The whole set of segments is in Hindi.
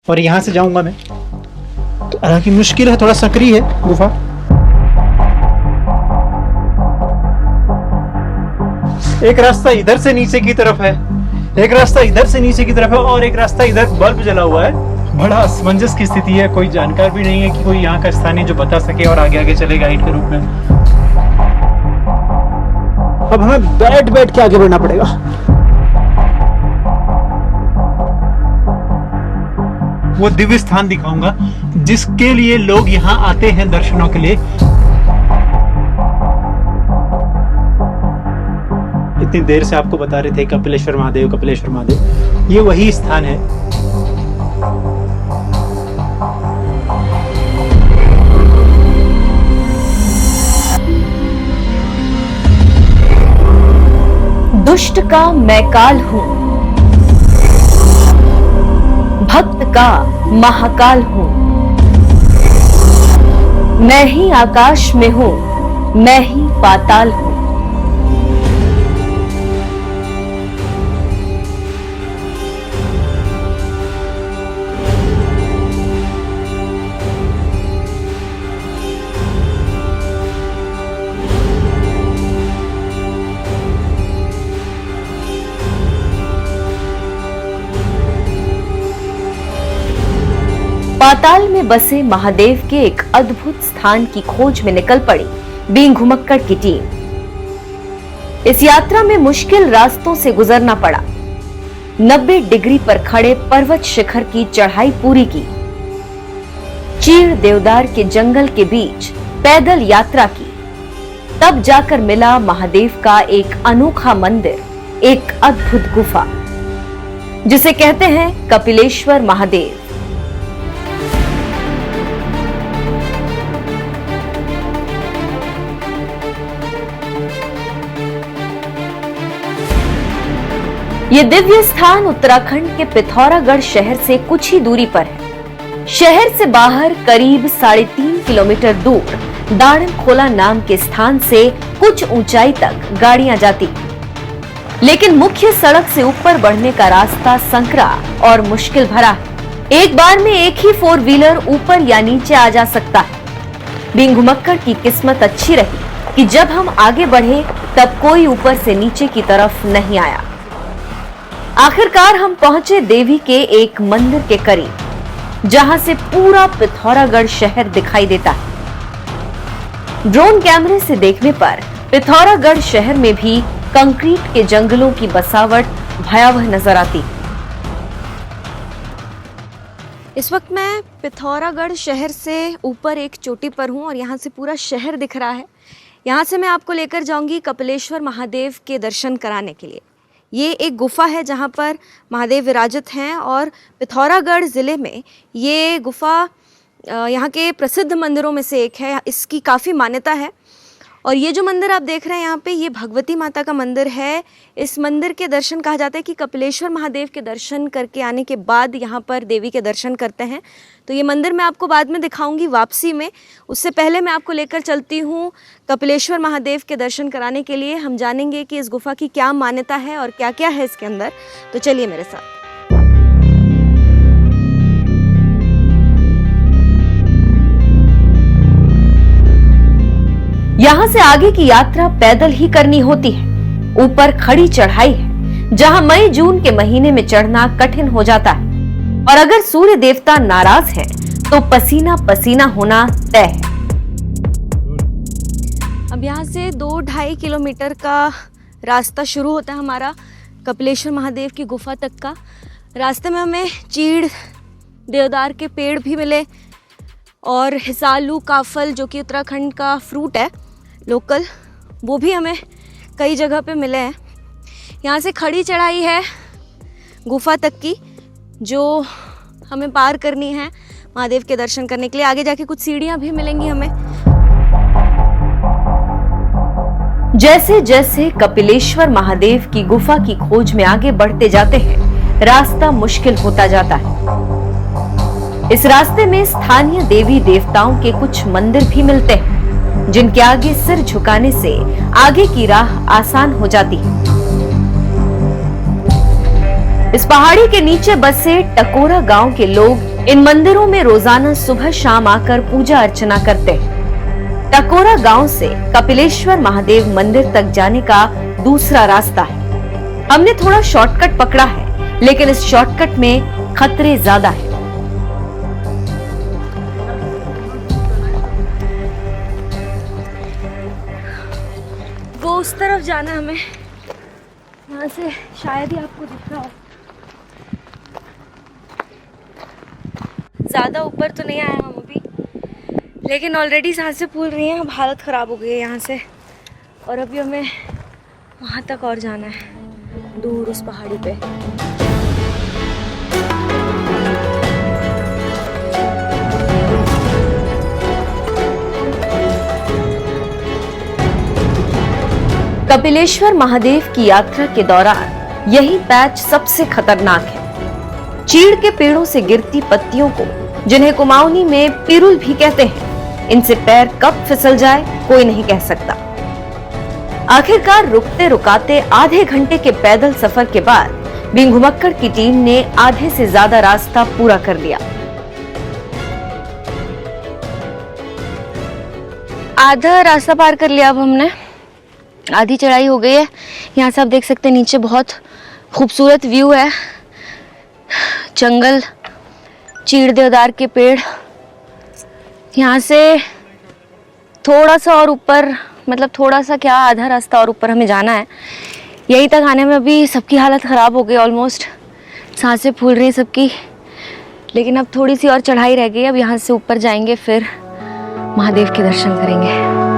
और यहाँ से जाऊंगा मैं। तो हालांकि मुश्किल है, थोड़ा सकरी है गुफा। एक रास्ता इधर से नीचे की तरफ है, एक रास्ता इधर से नीचे की तरफ है, और एक रास्ता इधर बल्ब जला हुआ है। बड़ा असमंजस की स्थिति है, कोई जानकार भी नहीं है कि कोई यहाँ का स्थानीय जो बता सके और आगे आगे चले गाइड के रूप में। अब हमें बैठ बैठ के आगे बढ़ना पड़ेगा। वो दिव्य स्थान दिखाऊंगा जिसके लिए लोग यहाँ आते हैं दर्शनों के लिए। इतनी देर से आपको बता रहे थे कपिलेश्वर महादेव, कपिलेश्वर महादेव, ये वही स्थान है। दुष्ट का मैं काल हूं, भक्त का महाकाल हूं। मैं ही आकाश में हूं, मैं ही पाताल हूं। पाताल में बसे महादेव के एक अद्भुत स्थान की खोज में निकल पड़ी बींग घुमक्कड़ की टीम। इस यात्रा में मुश्किल रास्तों से गुजरना पड़ा। 90 डिग्री पर खड़े पर्वत शिखर की चढ़ाई पूरी की, चीड़ देवदार के जंगल के बीच पैदल यात्रा की, तब जाकर मिला महादेव का एक अनोखा मंदिर, एक अद्भुत गुफा जिसे कहते हैं कपिलेश्वर महादेव। ये दिव्य स्थान उत्तराखंड के पिथौरागढ़ शहर से कुछ ही दूरी पर है। शहर से बाहर करीब 3.5 किलोमीटर दूर दाड़म खोला नाम के स्थान से कुछ ऊंचाई तक गाड़ियां जाती, लेकिन मुख्य सड़क से ऊपर बढ़ने का रास्ता संकरा और मुश्किल भरा है। एक बार में एक ही 4 व्हीलर ऊपर या नीचे आ जा सकता है। बींग घुमक्कड़ की किस्मत अच्छी रही कि जब हम आगे बढ़े तब कोई ऊपर से नीचे की तरफ नहीं आया। आखिरकार हम पहुंचे देवी के एक मंदिर के करीब, जहां से पूरा पिथौरागढ़ शहर दिखाई देता है। ड्रोन कैमरे से देखने पर पिथौरागढ़ शहर में भी कंक्रीट के जंगलों की बसावट भयावह नजर आती। इस वक्त मैं पिथौरागढ़ शहर से ऊपर एक चोटी पर हूं और यहां से पूरा शहर दिख रहा है। यहां से मैं आपको लेकर जाऊंगी कपिलेश्वर महादेव के दर्शन कराने के लिए। ये एक गुफा है जहाँ पर महादेव विराजित हैं और पिथौरागढ़ ज़िले में ये गुफा यहाँ के प्रसिद्ध मंदिरों में से एक है। इसकी काफ़ी मान्यता है। और ये जो मंदिर आप देख रहे हैं यहाँ पे, ये भगवती माता का मंदिर है। इस मंदिर के दर्शन कहा जाता है कि कपिलेश्वर महादेव के दर्शन करके आने के बाद यहाँ पर देवी के दर्शन करते हैं। तो ये मंदिर मैं आपको बाद में दिखाऊंगी वापसी में। उससे पहले मैं आपको लेकर चलती हूँ कपिलेश्वर महादेव के दर्शन कराने के लिए। हम जानेंगे कि इस गुफा की क्या मान्यता है और क्या क्या है इसके अंदर। तो चलिए मेरे साथ। यहाँ से आगे की यात्रा पैदल ही करनी होती है। ऊपर खड़ी चढ़ाई है जहाँ मई जून के महीने में चढ़ना कठिन हो जाता है, और अगर सूर्य देवता नाराज हैं तो पसीना पसीना होना तय है। अब यहाँ से 2-2.5 किलोमीटर का रास्ता शुरू होता है हमारा कपिलेश्वर महादेव की गुफा तक का। रास्ते में हमें चीड़ देवदार के पेड़ भी मिले और हिसालू काफल जो कि उत्तराखंड का फ्रूट है लोकल, वो भी हमें कई जगह पे मिले हैं। यहाँ से खड़ी चढ़ाई है गुफा तक की जो हमें पार करनी है महादेव के दर्शन करने के लिए। आगे जाके कुछ सीढ़ियाँ भी मिलेंगी हमें। जैसे जैसे कपिलेश्वर महादेव की गुफा की खोज में आगे बढ़ते जाते हैं, रास्ता मुश्किल होता जाता है। इस रास्ते में स्थानीय देवी देवताओं के कुछ मंदिर भी मिलते हैं, जिनके आगे सिर झुकाने से आगे की राह आसान हो जाती है। इस पहाड़ी के नीचे बसे टकोरा गांव के लोग इन मंदिरों में रोजाना सुबह शाम आकर पूजा अर्चना करते हैं। टकोरा गांव से कपिलेश्वर महादेव मंदिर तक जाने का दूसरा रास्ता है। हमने थोड़ा शॉर्टकट पकड़ा है, लेकिन इस शॉर्टकट में खतरे ज्यादा है। वो उस तरफ जाना है हमें, यहाँ से शायद ही आपको दिख रहा हो। ज्यादा ऊपर तो नहीं आए हम अभी, लेकिन ऑलरेडी सांसें फूल रही हैं। अब हालत ख़राब हो गई है यहाँ से, और अभी हमें वहाँ तक और जाना है, दूर उस पहाड़ी पे। कपिलेश्वर महादेव की यात्रा के दौरान यही पैच सबसे खतरनाक है। चीड़ के पेड़ों से गिरती पत्तियों को, जिन्हें कुमाऊनी में पिरुल भी कहते हैं, इनसे पैर कब फिसल जाए कोई नहीं कह सकता। आखिरकार रुकते रुकाते आधे घंटे के पैदल सफर के बाद बिंघुमक्कड़ की टीम ने आधे से ज्यादा रास्ता पूरा कर लिया। आधा रास्ता पार कर लिया अब हमने, आधी चढ़ाई हो गई है। यहाँ से आप देख सकते हैं नीचे बहुत खूबसूरत व्यू है, जंगल, चीड़ देवदार के पेड़। यहाँ से थोड़ा सा और ऊपर, मतलब थोड़ा सा क्या, आधा रास्ता और ऊपर हमें जाना है। यहीं तक आने में अभी सबकी हालत ख़राब हो गई, ऑलमोस्ट सांसें फूल रही हैं सबकी। लेकिन अब थोड़ी सी और चढ़ाई रह गई। अब यहाँ से ऊपर जाएंगे, फिर महादेव के दर्शन करेंगे।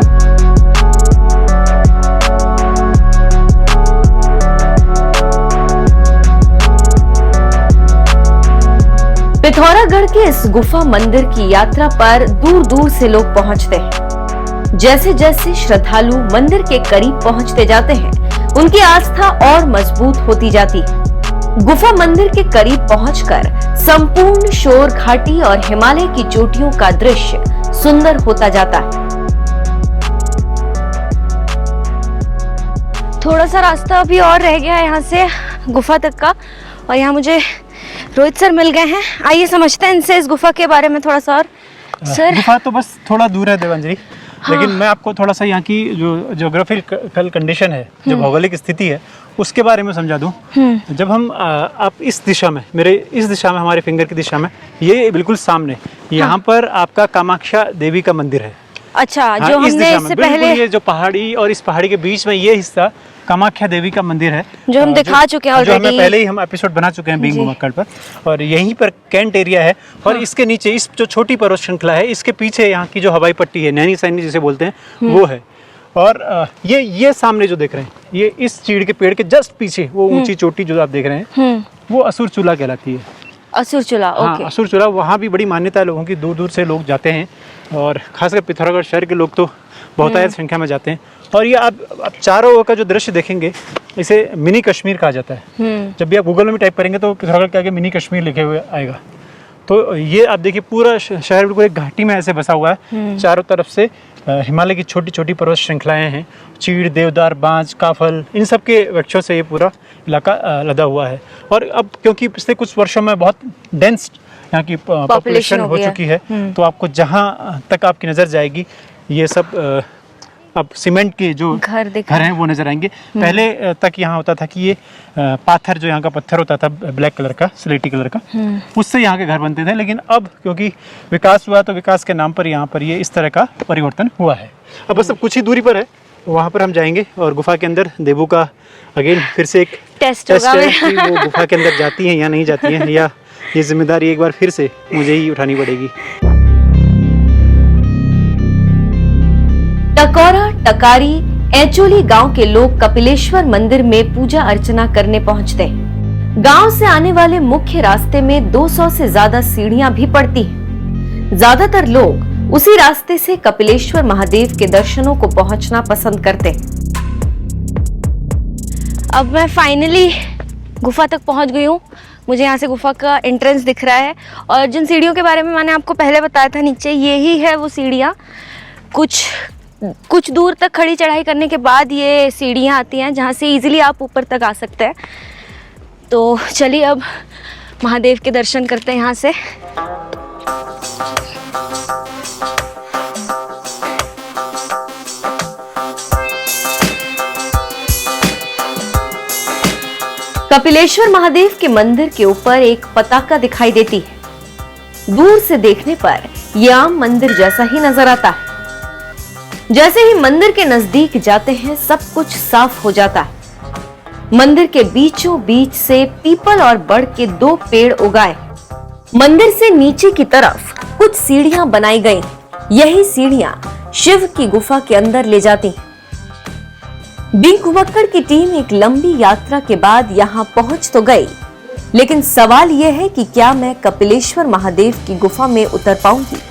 पिथौरागढ़ के इस गुफा मंदिर की यात्रा पर दूर दूर से लोग पहुंचते हैं। जैसे जैसे श्रद्धालु मंदिर के करीब पहुंचते जाते हैं, उनकी आस्था और मजबूत होती जाती है। गुफा मंदिर के करीब पहुंचकर संपूर्ण शोर घाटी और हिमालय की चोटियों का दृश्य सुंदर होता जाता है। थोड़ा सा रास्ता अभी और रह गया है यहाँ से गुफा तक का, और यहाँ मुझे रोहित सर मिल गए हैं। आइए समझते हैं इनसे इस गुफा के बारे में थोड़ा सा और। सर, गुफा तो बस थोड़ा दूर है देवांजलि, लेकिन मैं आपको थोड़ा सा यहाँ की जो ज्योग्राफिकल कंडीशन है, जो भौगोलिक स्थिति है, उसके बारे में समझा दूं। जब हम आप इस दिशा में, मेरे इस दिशा में, हमारे फिंगर की दिशा में, ये बिल्कुल सामने यहाँ पर आपका कामाख्या देवी का मंदिर है। अच्छा, हाँ, जो हमने इससे पहले, ये जो पहाड़ी और इस पहाड़ी के बीच में ये हिस्सा कामाख्या देवी का मंदिर है, जो हम दिखा चुके हैं जो ऑलरेडी। हमें पहले ही हम एपिसोड बना चुके हैं बिंघुमक्कड़ पर, और यहीं पर कैंट एरिया है। और इसके नीचे इस जो छोटी पर्वत श्रृंखला है, इसके पीछे यहाँ की जो हवाई पट्टी है, नैनी सैनी जिसे बोलते हैं, वो है। और ये सामने जो देख रहे हैं, ये इस चीड़ के पेड़ के जस्ट पीछे वो ऊंची चोटी जो आप देख रहे हैं, वो असुर चूल्हा कहलाती है। असुर चूल्हा, ओके। असुर चूल्हा, वहाँ भी बड़ी मान्यता है लोगों की, दूर दूर से लोग जाते हैं, और खासकर पिथौरागढ़ शहर के लोग तो बहुतायत संख्या में जाते हैं। और ये आप चारों ओर का जो दृश्य देखेंगे, इसे मिनी कश्मीर कहा जाता है। जब भी आप गूगल में टाइप करेंगे तो पिथौरागढ़ के आगे मिनी कश्मीर लिखे हुए आएगा। तो ये आप देखिए, पूरा शहर बिल्कुल एक घाटी में ऐसे बसा हुआ है। चारों तरफ से हिमालय की छोटी छोटी पर्वत श्रृंखलाएं हैं, चीड़, देवदार, बांज, काफल, इन सब के वृक्षों से ये पूरा इलाका लदा हुआ है। और अब क्योंकि पिछले कुछ वर्षों में बहुत डेंस यहाँ की पॉपुलेशन हो चुकी है, तो आपको जहाँ तक आपकी नज़र जाएगी, ये सब अब सीमेंट के जो घर हैं वो नजर आएंगे। पहले तक यहाँ होता था कि ये पाथर, जो यहाँ का पत्थर होता था ब्लैक कलर का, स्लेटी कलर का, उससे यहाँ के घर बनते थे। लेकिन अब क्योंकि विकास हुआ, तो विकास के नाम पर यहाँ पर ये इस तरह का परिवर्तन हुआ है। अब बस अब कुछ ही दूरी पर है, वहाँ पर हम जाएंगे, और गुफा के अंदर देवू का अगेन फिर से एक टेस्ट होगा है कि वो गुफा के अंदर जाती हैं या नहीं जाती हैं, या ये जिम्मेदारी एक बार फिर से मुझे ही उठानी पड़ेगी। टकोरा, टकारी, एचोली गांव के लोग कपिलेश्वर मंदिर में पूजा अर्चना करने पहुंचते हैं। गांव से आने वाले मुख्य रास्ते में 200 से ज्यादा सीढ़ियां भी पड़ती हैं। ज्यादातर लोग उसी रास्ते से कपिलेश्वर महादेव के दर्शनों को पहुंचना पसंद करते हैं। अब मैं फाइनली गुफा तक पहुंच गई हूँ। मुझे यहाँ से गुफा का एंट्रेंस दिख रहा है, और जिन सीढ़ियों के बारे में मैंने आपको पहले बताया था नीचे, यही है वो सीढ़ियाँ। कुछ दूर तक खड़ी चढ़ाई करने के बाद ये सीढ़ियाँ आती हैं, जहाँ से इजीली आप ऊपर तक आ सकते हैं। तो चलिए अब महादेव के दर्शन करते हैं यहाँ से। कपिलेश्वर महादेव के मंदिर के ऊपर एक पताका दिखाई देती है। दूर से देखने पर यह आम मंदिर जैसा ही नजर आता है। जैसे ही मंदिर के नजदीक जाते हैं सब कुछ साफ हो जाता है। मंदिर के बीचों बीच से पीपल और बड़ के 2 पेड़ उगाए। मंदिर से नीचे की तरफ कुछ सीढ़ियां बनाई गई। यही सीढ़ियां शिव की गुफा के अंदर ले जाती हैं। बी घुमक्कड़ की टीम एक लंबी यात्रा के बाद यहां पहुंच तो गई, लेकिन सवाल यह है कि क्या मैं कपिलेश्वर महादेव की गुफा में उतर पाऊंगी?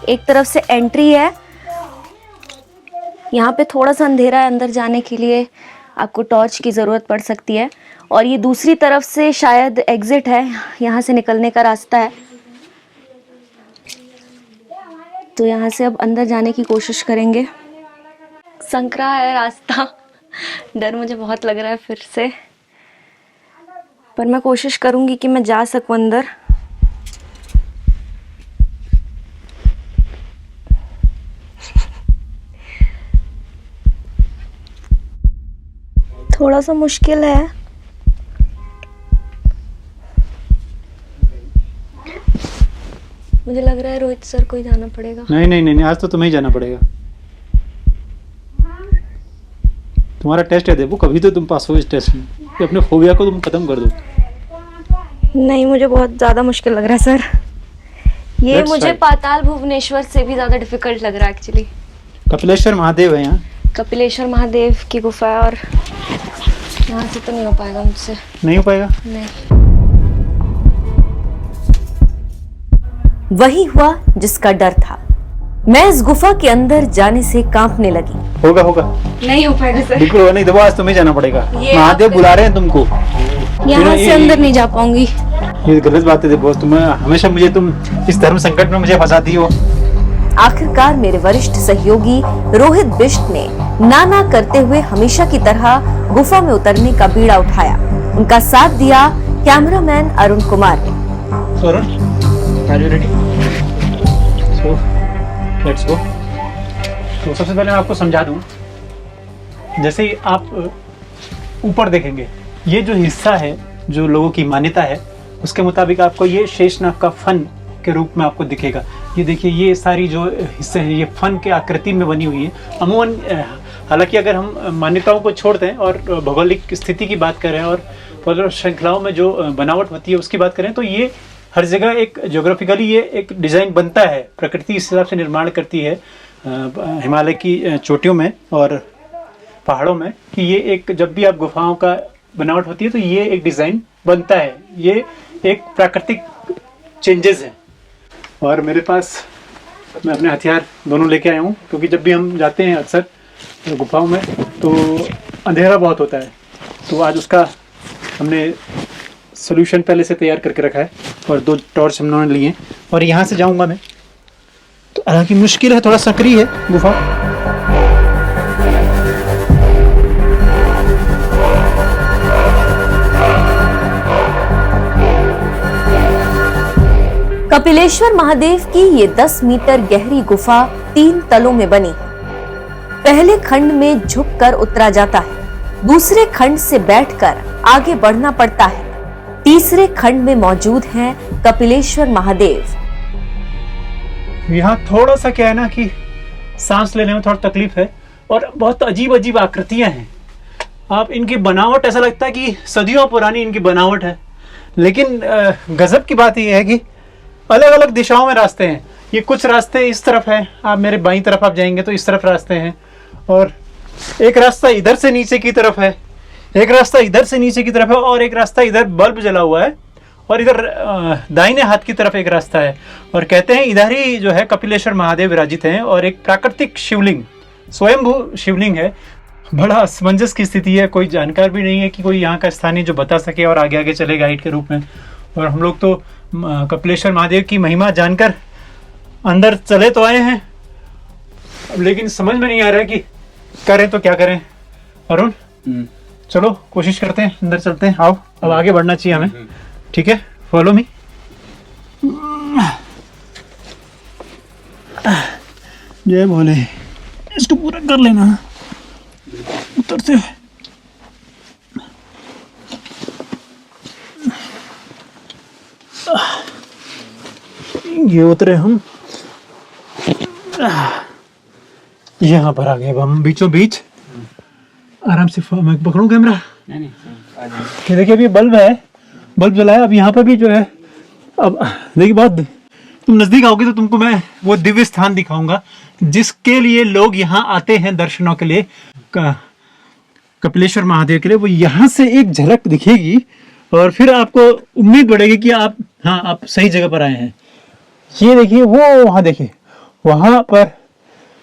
एक तरफ से एंट्री है, यहाँ पे थोड़ा सा अंधेरा है, अंदर जाने के लिए आपको टॉर्च की ज़रूरत पड़ सकती है। और ये दूसरी तरफ से शायद एग्जिट है, यहाँ से निकलने का रास्ता है। तो यहाँ से अब अंदर जाने की कोशिश करेंगे। संकरा है रास्ता, डर मुझे बहुत लग रहा है फिर से, पर मैं कोशिश करूँगी कि मैं जा सकूँ अंदर। थोड़ा सा मुश्किल है। मुझे लग रहा है रोहित सर को ही जाना पड़ेगा। नहीं नहीं नहीं, आज तो तुम्हें ही जाना पड़ेगा। तुम्हारा टेस्ट है देवू, कभी तो तुम पास हो इस टेस्ट में। ये अपने फोबिया को तुम खत्म कर दो। नहीं, मुझे बहुत ज़्यादा मुश्किल लग रहा है सर। ये Let's मुझे try. पाताल भुवनेश्वर से भी ज़्यादा डिफिकल्ट लग रहा है एक्चुअली। कपिलेश्वर महादेव है यहाँ। कपिलेश्वर महादेव की गुफा है और यहाँ से तो नहीं हो पाएगा मुझसे। नहीं हो पाएगा? नहीं। वही हुआ जिसका डर था। मैं इस गुफा के अंदर जाने से कांपने लगी। होगा होगा, नहीं हो पाएगा सर। बिल्कुल होगा। नहीं, देखो आज तुम्हें जाना पड़ेगा। ये महादेव बुला रहे हैं तुमको। यहाँ से अंदर नहीं जा पाऊंगी। ये गलत बात है देखो, तुम हमेशा मुझे, तुम इस धर्म संकट में मुझे फंसाती हो। आखिरकार मेरे वरिष्ठ सहयोगी रोहित बिष्ट ने ना करते हुए हमेशा की तरह गुफा में उतरने का बीड़ा उठाया। उनका साथ दिया कैमरामैन अरुण कुमार ने। So, Arun, are you ready? So, let's go. तो सबसे पहले मैं आपको समझा दूं, जैसे ही आप ऊपर देखेंगे, ये जो हिस्सा है, जो लोगों की मान्यता है, उसके मुताबिक आपको ये शेषनाग का फन के रूप में आपको दिखेगा। ये देखिए, ये सारी जो हिस्से हैं ये फन के आकृति में बनी हुई है। अमूमन हालांकि अगर हम मान्यताओं को छोड़ दें और भौगोलिक स्थिति की बात करें और पर्वत श्रृंखलाओं में जो बनावट होती है उसकी बात करें, तो ये हर जगह एक ज्योग्राफिकली ये एक डिज़ाइन बनता है। प्रकृति इस हिसाब से निर्माण करती है हिमालय की चोटियों में और पहाड़ों में कि ये एक, जब भी आप गुफाओं का बनावट होती है तो ये एक डिज़ाइन बनता है। ये एक प्राकृतिक चेंजेस हैं। और मेरे पास, मैं अपने हथियार दोनों लेके आया हूँ, क्योंकि जब भी हम जाते हैं अक्सर गुफाओं में तो अंधेरा बहुत होता है। तो आज उसका हमने सोल्यूशन पहले से तैयार करके रखा है और 2 टॉर्च हम लोगों ने लिए। और यहाँ से जाऊँगा मैं, तो हालांकि मुश्किल है, थोड़ा सकरी है गुफा। कपिलेश्वर महादेव की ये 10 मीटर गहरी गुफा 3 तलों में बनी है। पहले खंड में झुककर उतरा जाता है, दूसरे खंड से बैठकर आगे बढ़ना पड़ता है, तीसरे खंड में मौजूद हैं कपिलेश्वर महादेव। यहाँ थोड़ा सा क्या है ना कि सांस लेने में थोड़ा तकलीफ है और बहुत अजीब अजीब आकृतियां हैं। आप इनकी बनावट, ऐसा लगता है कि सदियों पुरानी इनकी बनावट है। लेकिन गजब की बात यह है कि अलग अलग दिशाओं में रास्ते हैं। ये कुछ रास्ते इस तरफ हैं, आप मेरे बाईं तरफ आप जाएंगे तो इस तरफ रास्ते हैं, और एक रास्ता इधर से नीचे की तरफ है, एक रास्ता इधर से नीचे की तरफ है, और एक रास्ता इधर बल्ब जला हुआ है, और इधर दाहिने हाथ की तरफ एक रास्ता है। और कहते हैं इधर ही जो है कपिलेश्वर महादेव विराजित हैं और एक प्राकृतिक शिवलिंग, स्वयंभू शिवलिंग है। बड़ा असमंजस की स्थिति है, कोई जानकार भी नहीं है कि कोई यहाँ का स्थानीय जो बता सके और आगे आगे चले गाइड के रूप में। और हम लोग तो कपिलेश्वर महादेव की महिमा जानकर अंदर चले तो आए हैं, लेकिन समझ में नहीं आ रहा है कि करें तो क्या करें। अरुण चलो कोशिश करते हैं, अंदर चलते हैं। आओ, अब आगे बढ़ना चाहिए हमें। ठीक है, फॉलो मी। जय भोले। इसको पूरा कर लेना उतरते हुए। ये उतरे हम, यहाँ पर आ गए। अब हम बीचों बीच आराम से। मैं पकड़ूं कैमरा? नहीं। देखिए अभी बल्ब है, बल्ब जलाया। अब यहाँ पर भी जो है, अब देखिए बहुत तुम नजदीक आओगे तो तुमको मैं वो दिव्य स्थान दिखाऊंगा जिसके लिए लोग यहाँ आते हैं दर्शनों के लिए, कपिलेश्वर महादेव के लिए। वो यहाँ से एक झलक दिखेगी और फिर आपको उम्मीद बढ़ेगी कि आप, हाँ, आप सही जगह पर आए हैं। ये देखिए, वो वहाँ देखिए, वहाँ पर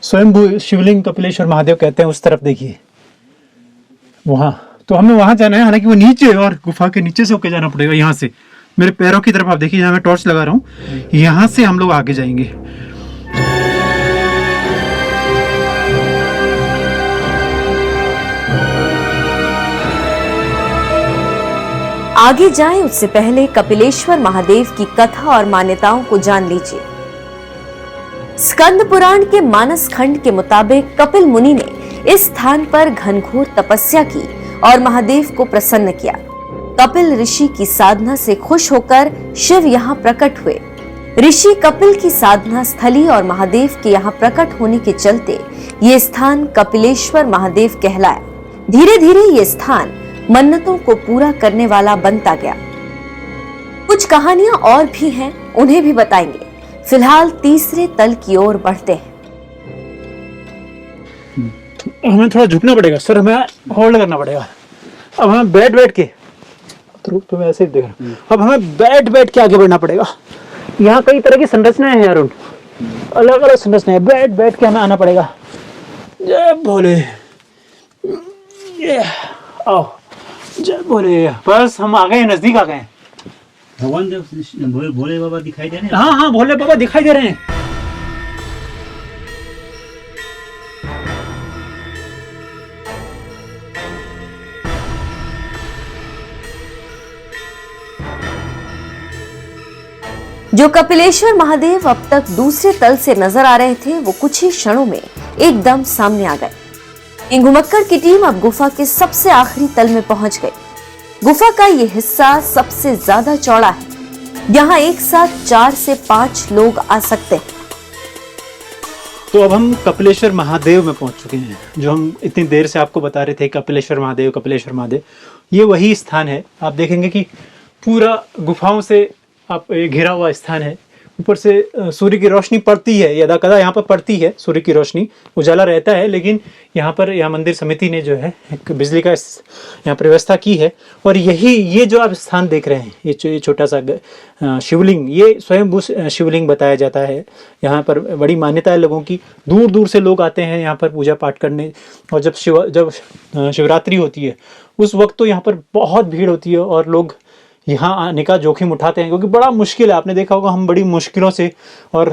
स्वयंभू शिवलिंग कपिलेश्वर महादेव कहते हैं, उस तरफ देखिए वहाँ। तो हमें वहाँ जाना है, हालांकि वो नीचे है और गुफा के नीचे से होके जाना पड़ेगा। यहाँ से मेरे पैरों की तरफ आप देखिए, जहाँ मैं टॉर्च लगा रहा हूँ, यहाँ से हम लोग आगे जाएंगे। आगे जाएं उससे पहले कपिलेश्वर महादेव की कथा और मान्यताओं को जान लीजिए। स्कंद पुराण के मानस खंड के मुताबिक कपिल मुनि ने इस स्थान पर घनघोर तपस्या की और महादेव को प्रसन्न किया। कपिल ऋषि की साधना से खुश होकर शिव यहाँ प्रकट हुए। ऋषि कपिल की साधना स्थली और महादेव के यहाँ प्रकट होने के चलते ये स्थान कपिलेश्वर महादेव कहलाया। धीरे धीरे ये स्थान मन्नतों को पूरा करने वाला बनता गया। कुछ कहानियां और भी हैं, उन्हें भी बताएंगे। फिलहाल तीसरे तल की ओर बढ़ते हैं। हमें थोड़ा झुकना पड़ेगा सर, हमें होल्ड करना पड़ेगा। अब हमें बैठ के, तो मैं ऐसे ही देख रहा हूँ, अब हमें बैठ के आगे बढ़ना पड़ेगा। यहाँ कई तरह की संरचनाएं हैं अरुण, अलग अलग संरचनाएं। बैठ के हमें आना पड़ेगा। जय भोले। ये आओ, जय भोले। बस हम आ गए, नजदीक आ गए। भगवान भोले बाबा दिखाई दे रहे हैं। हाँ, भोले बाबा दिखाई दे रहे हैं। जो कपिलेश्वर महादेव अब तक दूसरे तल से नजर आ रहे थे, वो कुछ ही क्षणों में एकदम सामने आ गए। इन घुमक्कड़ की टीम अब गुफा के सबसे आखिरी तल में पहुंच गई। गुफा का ये हिस्सा सबसे ज्यादा चौड़ा है। यहाँ एक साथ 4 से 5 लोग आ सकते हैं। तो अब हम कपिलेश्वर महादेव में पहुंच चुके हैं, जो हम इतनी देर से आपको बता रहे थे। कपिलेश्वर महादेव, ये वही स्थान है। आप देखेंगे कि पूरा गुफाओं से आप घिरा हुआ स्थान है। ऊपर से सूर्य की रोशनी पड़ती है, यदा कदा यहाँ पर पड़ती है सूर्य की रोशनी, उजाला रहता है। लेकिन यहाँ मंदिर समिति ने जो है एक बिजली का यहाँ पर व्यवस्था की है। और ये जो आप स्थान देख रहे हैं, ये छोटा सा शिवलिंग, ये स्वयंभू शिवलिंग बताया जाता है। यहाँ पर बड़ी मान्यता है लोगों की। दूर दूर से लोग आते हैं यहाँ पर पूजा पाठ करने। और जब शिवरात्रि होती है उस वक्त तो यहाँ पर बहुत भीड़ होती है और लोग यहाँ आने का जोखिम उठाते हैं, क्योंकि बड़ा मुश्किल है। आपने देखा होगा, हम बड़ी मुश्किलों से और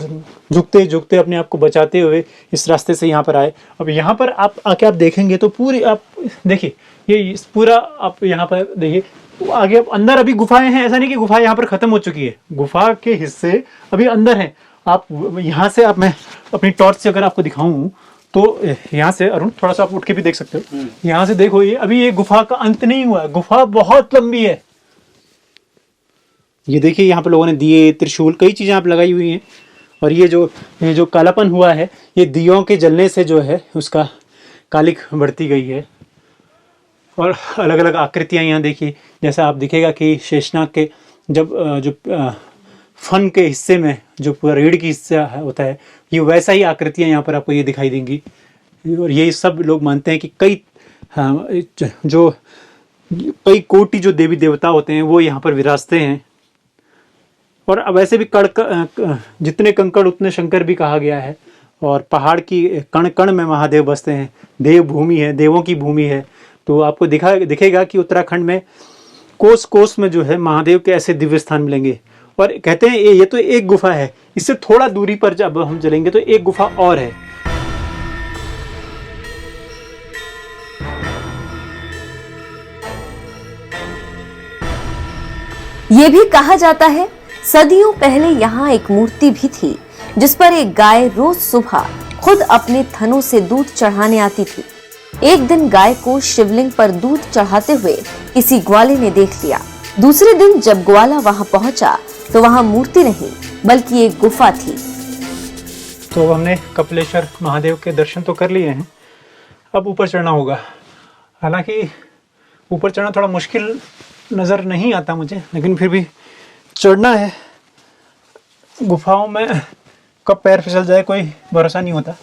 झुकते अपने आप को बचाते हुए इस रास्ते से यहाँ पर आए। अब यहाँ पर आप आके आप देखेंगे तो पूरी, आप देखिए, ये पूरा आप यहाँ पर देखिए आगे। अब अंदर अभी गुफाएं हैं, ऐसा नहीं कि गुफा यहाँ पर खत्म हो चुकी है। गुफा के हिस्से अभी अंदर हैं। आप यहाँ से, मैं अपनी टॉर्च से अगर आपको दिखाऊं तो यहाँ से अरुण थोड़ा सा आप उठ के भी देख सकते हो। यहाँ से देखो, ये अभी ये गुफा का अंत नहीं हुआ है। गुफा बहुत लंबी है। ये देखिए, यहाँ पे लोगों ने दिए, त्रिशूल, कई चीज़ें आप लगाई हुई हैं। और ये जो कालापन हुआ है, ये दियों के जलने से जो है उसका कालिक बढ़ती गई है। और अलग अलग आकृतियाँ यहाँ देखिए, जैसा आप दिखेगा कि शेषनाग के जो फन के हिस्से में जो पूरा रीढ़ की हिस्सा होता है, ये वैसा ही आकृतियाँ यहाँ पर आपको ये दिखाई देंगी। और ये सब लोग मानते हैं कि कई कोटि जो देवी देवता होते हैं वो यहाँ पर विराजते हैं। और वैसे भी जितने कंकड़ उतने शंकर भी कहा गया है। और पहाड़ की कण कण में महादेव बसते हैं। देव भूमि है, देवों की भूमि है। तो आपको दिखेगा कि उत्तराखंड में कोस कोस में जो है महादेव के ऐसे दिव्य स्थान मिलेंगे। और कहते हैं ये तो एक गुफा है, इससे थोड़ा दूरी पर जब हम चलेंगे तो एक गुफा और है। ये भी कहा जाता है सदियों पहले यहाँ एक मूर्ति भी थी जिस पर एक गाय रोज सुबह खुद अपने थनों से दूध चढ़ाने आती थी। एक दिन गाय को शिवलिंग पर दूध चढ़ाते हुए किसी ग्वाले ने देख लिया। दूसरे दिन जब ग्वाला वहां पहुंचा तो वहां मूर्ति नहीं बल्कि एक गुफा थी। तो हमने कपिलेश्वर महादेव के दर्शन तो कर लिए हैं, अब ऊपर चढ़ना होगा। हालांकि ऊपर चढ़ना थोड़ा मुश्किल नज़र नहीं आता मुझे, लेकिन फिर भी चढ़ना है। गुफाओं में कब पैर फिसल जाए कोई भरोसा नहीं होता,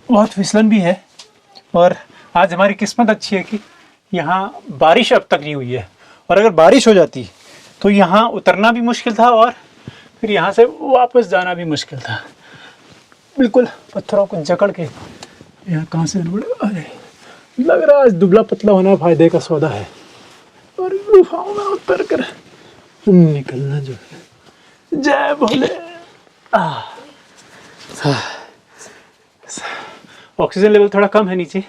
बहुत फिसलन भी है। और आज हमारी किस्मत अच्छी है कि यहाँ बारिश अब तक नहीं हुई है, और अगर बारिश हो जाती तो यहाँ उतरना भी मुश्किल था और फिर यहाँ से वापस जाना भी मुश्किल था। बिल्कुल पत्थरों को जकड़ के यहाँ कहाँ से अरे लग रहा है आज दुबला पतला होना फायदे का सौदा है। और गुफाओं में उतर कर निकलना जो है। जय भोले। ऑक्सीजन लेवल थोड़ा कम है नीचे,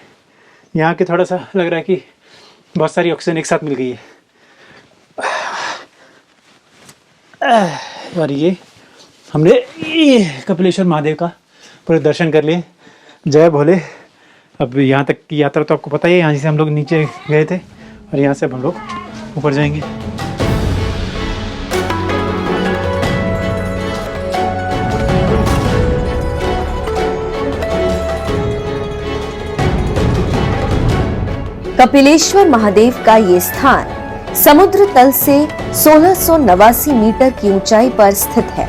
यहाँ के थोड़ा सा लग रहा है कि बहुत सारी ऑक्सीजन एक साथ मिल गई है। और ये हमने ये कपिलेश्वर महादेव का पूरे दर्शन कर लिए। जय भोले। अब यहाँ तक की यात्रा तो आपको पता ही है, यहाँ से हम लोग नीचे गए थे और यहाँ से अब हम लोग ऊपर जाएंगे। कपिलेश्वर महादेव का ये स्थान समुद्र तल से 1689 मीटर की ऊंचाई पर स्थित है।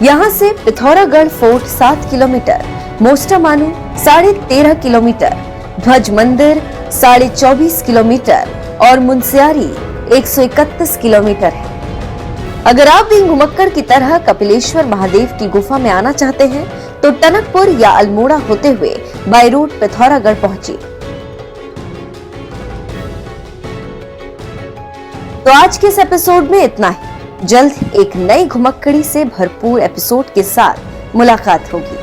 यहाँ से Pithoragarh fort 7 kilometre, Mostamanu 13.5 kilometre, ध्वज मंदिर 24.5 किलोमीटर और मुनस्यारी 131 किलोमीटर है। अगर आप भी घुमक्कड़ की तरह कपिलेश्वर महादेव की गुफा में आना चाहते हैं तो टनकपुर या अल्मोड़ा होते हुए बाय रोड पिथौरागढ़ पहुंचिए। तो आज के इस एपिसोड में इतना ही। जल्द एक नई घुमक्कड़ी से भरपूर एपिसोड के साथ मुलाकात होगी।